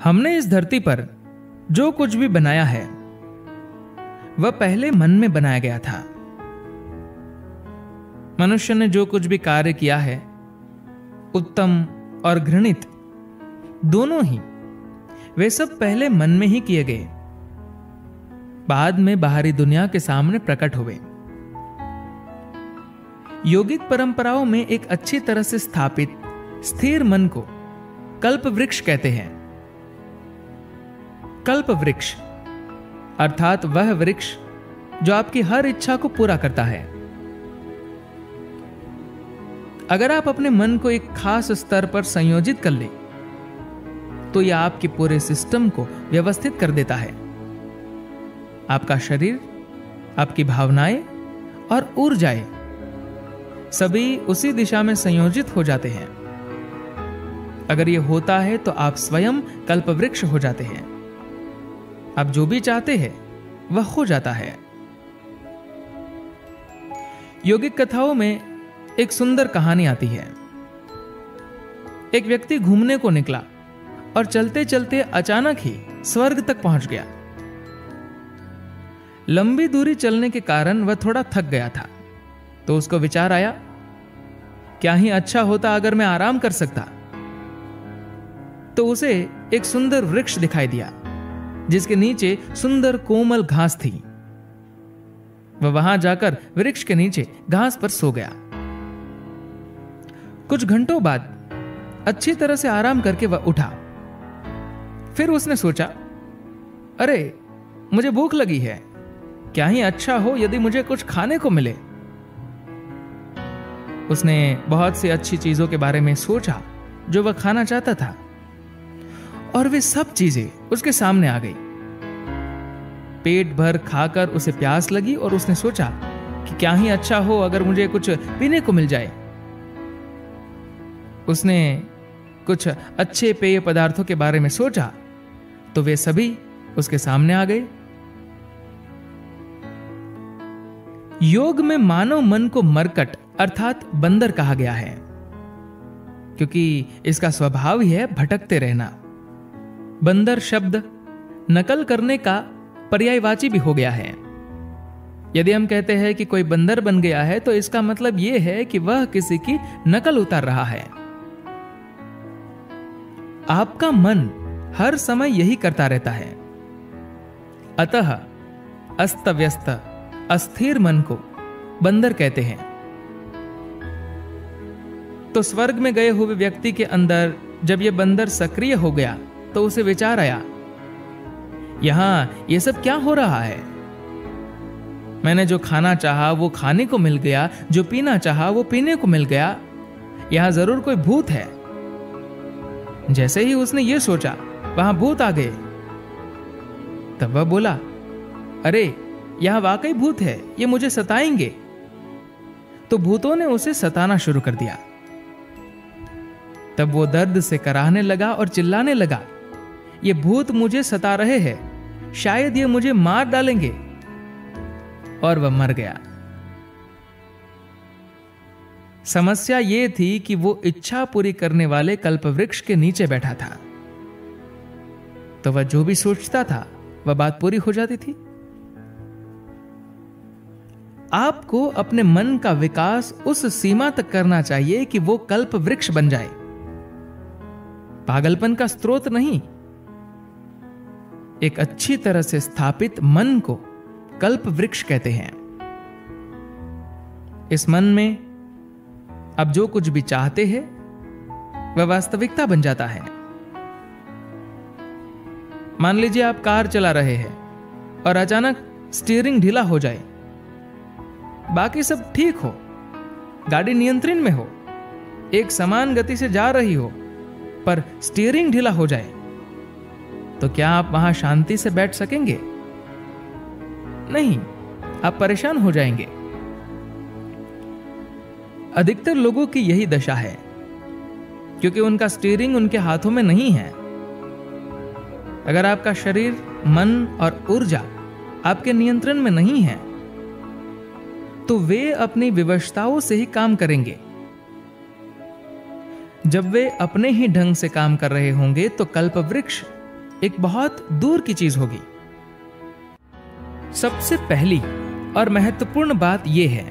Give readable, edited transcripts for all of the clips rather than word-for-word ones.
हमने इस धरती पर जो कुछ भी बनाया है वह पहले मन में बनाया गया था। मनुष्य ने जो कुछ भी कार्य किया है, उत्तम और घृणित दोनों ही, वे सब पहले मन में ही किए गए, बाद में बाहरी दुनिया के सामने प्रकट हुए। योगिक परंपराओं में एक अच्छी तरह से स्थापित स्थिर मन को कल्प वृक्ष कहते हैं। कल्प वृक्ष अर्थात वह वृक्ष जो आपकी हर इच्छा को पूरा करता है। अगर आप अपने मन को एक खास स्तर पर संयोजित कर ले तो यह आपके पूरे सिस्टम को व्यवस्थित कर देता है। आपका शरीर, आपकी भावनाएं और ऊर्जाएं सभी उसी दिशा में संयोजित हो जाते हैं। अगर यह होता है तो आप स्वयं कल्पवृक्ष हो जाते हैं। आप जो भी चाहते हैं वह हो जाता है। योगिक कथाओं में एक सुंदर कहानी आती है। एक व्यक्ति घूमने को निकला और चलते चलते अचानक ही स्वर्ग तक पहुंच गया। लंबी दूरी चलने के कारण वह थोड़ा थक गया था, तो उसको विचार आया, क्या ही अच्छा होता अगर मैं आराम कर सकता। तो उसे एक सुंदर वृक्ष दिखाई दिया जिसके नीचे सुंदर कोमल घास थी। वह वहां जाकर वृक्ष के नीचे घास पर सो गया। कुछ घंटों बाद अच्छी तरह से आराम करके वह उठा। फिर उसने सोचा, अरे मुझे भूख लगी है, क्या ही अच्छा हो यदि मुझे कुछ खाने को मिले। उसने बहुत सी अच्छी चीजों के बारे में सोचा जो वह खाना चाहता था, और वे सब चीजें उसके सामने आ गई। पेट भर खाकर उसे प्यास लगी और उसने सोचा कि क्या ही अच्छा हो अगर मुझे कुछ पीने को मिल जाए। उसने कुछ अच्छे पेय पदार्थों के बारे में सोचा तो वे सभी उसके सामने आ गए। योग में मानव मन को मरकट अर्थात बंदर कहा गया है, क्योंकि इसका स्वभाव ही है भटकते रहना। बंदर शब्द नकल करने का पर्यायवाची भी हो गया है। यदि हम कहते हैं कि कोई बंदर बन गया है तो इसका मतलब यह है कि वह किसी की नकल उतार रहा है। आपका मन हर समय यही करता रहता है। अतः अस्त व्यस्त अस्थिर मन को बंदर कहते हैं। तो स्वर्ग में गए हुए व्यक्ति के अंदर जब यह बंदर सक्रिय हो गया तो उसे विचार आया, यहां यह सब क्या हो रहा है। मैंने जो खाना चाहा वो खाने को मिल गया, जो पीना चाहा वो पीने को मिल गया। यहां जरूर कोई भूत है। जैसे ही उसने ये सोचा वहां भूत आ गए। तब वह बोला, अरे यहां वाकई भूत है, ये मुझे सताएंगे। तो भूतों ने उसे सताना शुरू कर दिया। तब वो दर्द से कराहने लगा और चिल्लाने लगा, ये भूत मुझे सता रहे हैं, शायद ये मुझे मार डालेंगे। और वह मर गया। समस्या यह थी कि वो इच्छा पूरी करने वाले कल्पवृक्ष के नीचे बैठा था, तो वह जो भी सोचता था वह बात पूरी हो जाती थी। आपको अपने मन का विकास उस सीमा तक करना चाहिए कि वो कल्पवृक्ष बन जाए। पागलपन का स्रोत नहीं, एक अच्छी तरह से स्थापित मन को कल्प वृक्ष कहते हैं। इस मन में अब जो कुछ भी चाहते हैं वह वास्तविकता बन जाता है। मान लीजिए आप कार चला रहे हैं और अचानक स्टीयरिंग ढीला हो जाए। बाकी सब ठीक हो, गाड़ी नियंत्रण में हो, एक समान गति से जा रही हो, पर स्टीयरिंग ढीला हो जाए तो क्या आप वहां शांति से बैठ सकेंगे? नहीं, आप परेशान हो जाएंगे। अधिकतर लोगों की यही दशा है, क्योंकि उनका स्टीयरिंग उनके हाथों में नहीं है। अगर आपका शरीर, मन और ऊर्जा आपके नियंत्रण में नहीं है तो वे अपनी विवशताओं से ही काम करेंगे। जब वे अपने ही ढंग से काम कर रहे होंगे तो कल्पवृक्ष एक बहुत दूर की चीज होगी। सबसे पहली और महत्वपूर्ण बात यह है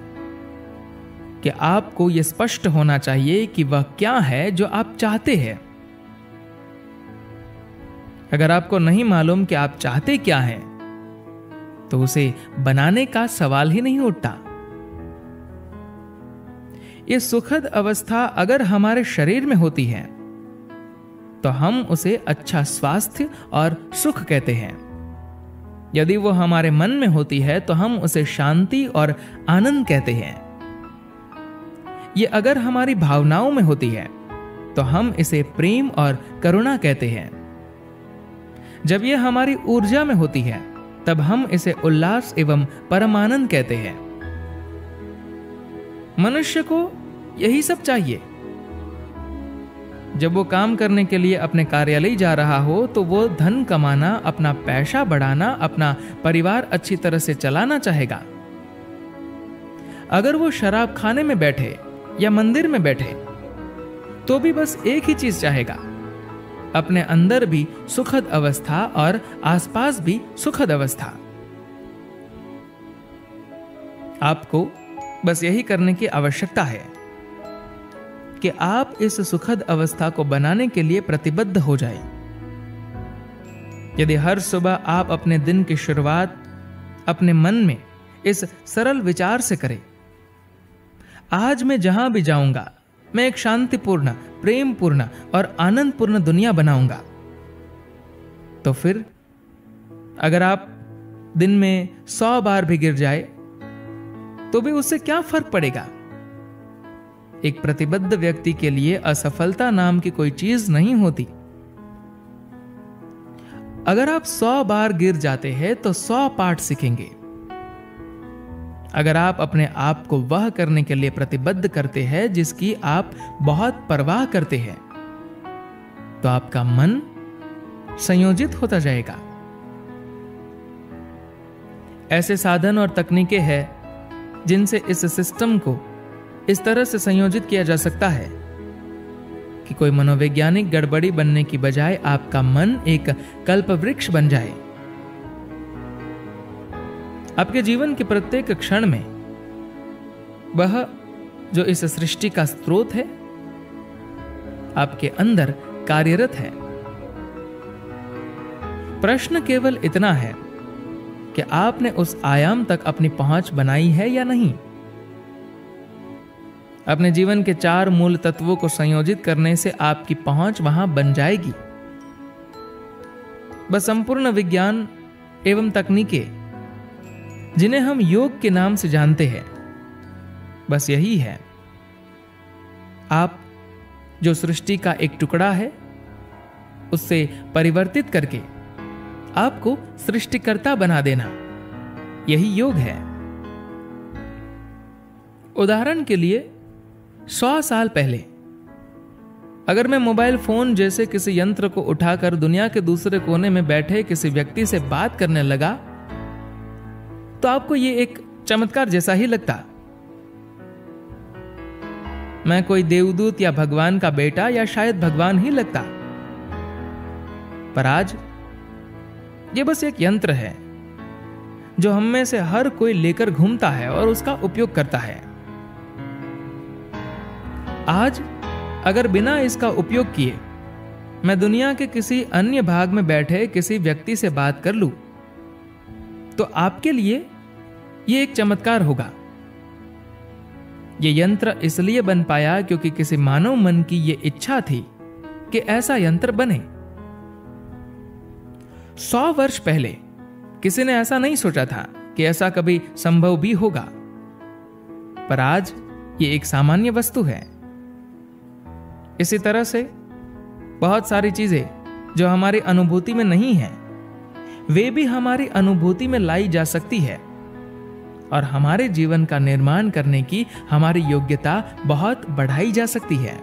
कि आपको यह स्पष्ट होना चाहिए कि वह क्या है जो आप चाहते हैं। अगर आपको नहीं मालूम कि आप चाहते क्या हैं, तो उसे बनाने का सवाल ही नहीं उठता। यह सुखद अवस्था अगर हमारे शरीर में होती है तो हम उसे अच्छा स्वास्थ्य और सुख कहते हैं। यदि वो हमारे मन में होती है तो हम उसे शांति और आनंद कहते हैं। ये अगर हमारी भावनाओं में होती है तो हम इसे प्रेम और करुणा कहते हैं। जब यह हमारी ऊर्जा में होती है तब हम इसे उल्लास एवं परमानंद कहते हैं। मनुष्य को यही सब चाहिए। जब वो काम करने के लिए अपने कार्यालय जा रहा हो तो वो धन कमाना, अपना पैसा बढ़ाना, अपना परिवार अच्छी तरह से चलाना चाहेगा। अगर वो शराब खाने में बैठे या मंदिर में बैठे तो भी बस एक ही चीज चाहेगा, अपने अंदर भी सुखद अवस्था और आसपास भी सुखद अवस्था। आपको बस यही करने की आवश्यकता है कि आप इस सुखद अवस्था को बनाने के लिए प्रतिबद्ध हो जाएं। यदि हर सुबह आप अपने दिन की शुरुआत अपने मन में इस सरल विचार से करें, आज मैं जहां भी जाऊंगा मैं एक शांतिपूर्ण, प्रेमपूर्ण और आनंदपूर्ण दुनिया बनाऊंगा, तो फिर अगर आप दिन में 100 बार भी गिर जाए तो भी उससे क्या फर्क पड़ेगा। एक प्रतिबद्ध व्यक्ति के लिए असफलता नाम की कोई चीज नहीं होती। अगर आप 100 बार गिर जाते हैं तो 100 पाठ सीखेंगे। अगर आप अपने आप को वह करने के लिए प्रतिबद्ध करते हैं जिसकी आप बहुत परवाह करते हैं, तो आपका मन संयोजित होता जाएगा। ऐसे साधन और तकनीकें हैं जिनसे इस सिस्टम को इस तरह से संयोजित किया जा सकता है कि कोई मनोवैज्ञानिक गड़बड़ी बनने की बजाय आपका मन एक कल्पवृक्ष बन जाए। आपके जीवन के प्रत्येक क्षण में वह जो इस सृष्टि का स्रोत है आपके अंदर कार्यरत है। प्रश्न केवल इतना है कि आपने उस आयाम तक अपनी पहुंच बनाई है या नहीं। अपने जीवन के 4 मूल तत्वों को संयोजित करने से आपकी पहुंच वहां बन जाएगी। बस संपूर्ण विज्ञान एवं तकनीकें जिन्हें हम योग के नाम से जानते हैं, बस यही है। आप जो सृष्टि का एक टुकड़ा है उससे परिवर्तित करके आपको सृष्टिकर्ता बना देना, यही योग है। उदाहरण के लिए 100 साल पहले अगर मैं मोबाइल फोन जैसे किसी यंत्र को उठाकर दुनिया के दूसरे कोने में बैठे किसी व्यक्ति से बात करने लगा तो आपको यह एक चमत्कार जैसा ही लगता। मैं कोई देवदूत या भगवान का बेटा या शायद भगवान ही लगता। पर आज यह बस एक यंत्र है जो हम में से हर कोई लेकर घूमता है और उसका उपयोग करता है। आज अगर बिना इसका उपयोग किए मैं दुनिया के किसी अन्य भाग में बैठे किसी व्यक्ति से बात कर लूं, तो आपके लिए यह एक चमत्कार होगा। यह यंत्र इसलिए बन पाया क्योंकि किसी मानव मन की यह इच्छा थी कि ऐसा यंत्र बने। 100 वर्ष पहले किसी ने ऐसा नहीं सोचा था कि ऐसा कभी संभव भी होगा, पर आज यह एक सामान्य वस्तु है। इसी तरह से बहुत सारी चीजें जो हमारी अनुभूति में नहीं है, वे भी हमारी अनुभूति में लाई जा सकती है और हमारे जीवन का निर्माण करने की हमारी योग्यता बहुत बढ़ाई जा सकती है।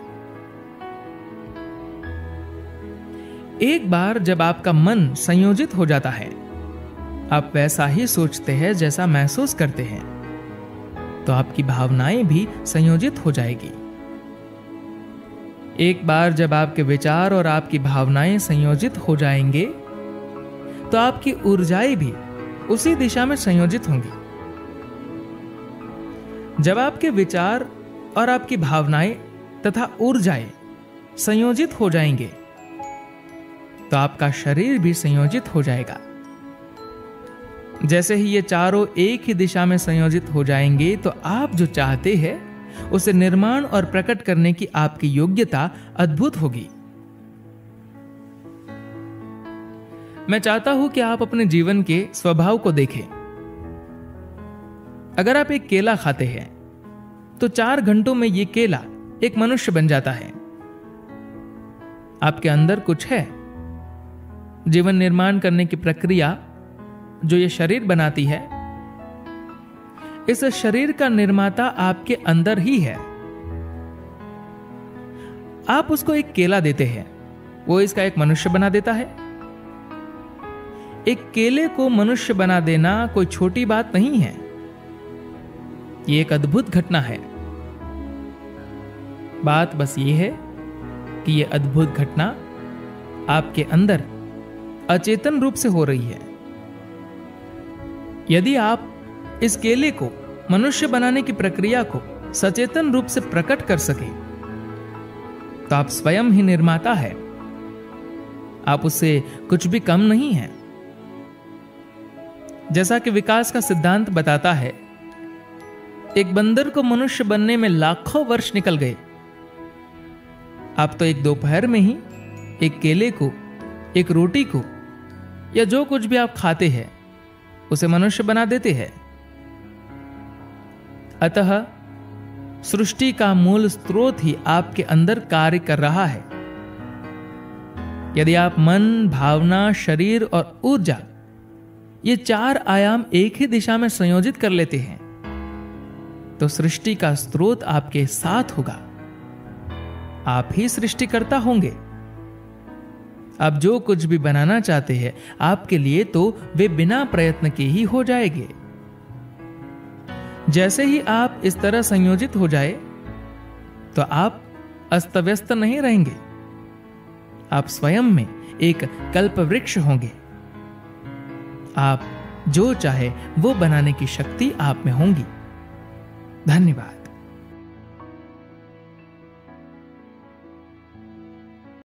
एक बार जब आपका मन संयोजित हो जाता है, आप वैसा ही सोचते हैं जैसा महसूस करते हैं, तो आपकी भावनाएं भी संयोजित हो जाएगी। एक बार जब आपके विचार और आपकी भावनाएं संयोजित हो जाएंगे, तो आपकी ऊर्जाएं भी उसी दिशा में संयोजित होंगी। जब आपके विचार और आपकी भावनाएं तथा ऊर्जाएं संयोजित हो जाएंगे तो आपका शरीर भी संयोजित हो जाएगा। जैसे ही ये चारों एक ही दिशा में संयोजित हो जाएंगे तो आप जो चाहते हैं उसे निर्माण और प्रकट करने की आपकी योग्यता अद्भुत होगी। मैं चाहता हूं कि आप अपने जीवन के स्वभाव को देखें। अगर आप एक केला खाते हैं तो 4 घंटों में यह केला एक मनुष्य बन जाता है। आपके अंदर कुछ है। जीवन निर्माण करने की प्रक्रिया जो ये शरीर बनाती है, इस शरीर का निर्माता आपके अंदर ही है। आप उसको एक केला देते हैं, वो इसका एक मनुष्य बना देता है। एक केले को मनुष्य बना देना कोई छोटी बात नहीं है। ये एक अद्भुत घटना है। बात बस ये है कि ये अद्भुत घटना आपके अंदर अचेतन रूप से हो रही है। यदि आप इस केले को मनुष्य बनाने की प्रक्रिया को सचेतन रूप से प्रकट कर सके तो आप स्वयं ही निर्माता है। आप उससे कुछ भी कम नहीं है। जैसा कि विकास का सिद्धांत बताता है, एक बंदर को मनुष्य बनने में लाखों वर्ष निकल गए। आप तो एक दोपहर में ही एक केले को, एक रोटी को या जो कुछ भी आप खाते हैं उसे मनुष्य बना देते हैं। अतः सृष्टि का मूल स्रोत ही आपके अंदर कार्य कर रहा है। यदि आप मन, भावना, शरीर और ऊर्जा ये 4 आयाम एक ही दिशा में संयोजित कर लेते हैं तो सृष्टि का स्रोत आपके साथ होगा। आप ही सृष्टिकर्ता होंगे। आप जो कुछ भी बनाना चाहते हैं आपके लिए तो वे बिना प्रयत्न के ही हो जाएंगे। जैसे ही आप इस तरह संयोजित हो जाए तो आप अस्त व्यस्त नहीं रहेंगे। आप स्वयं में एक कल्प वृक्ष होंगे। आप जो चाहे वो बनाने की शक्ति आप में होंगी। धन्यवाद।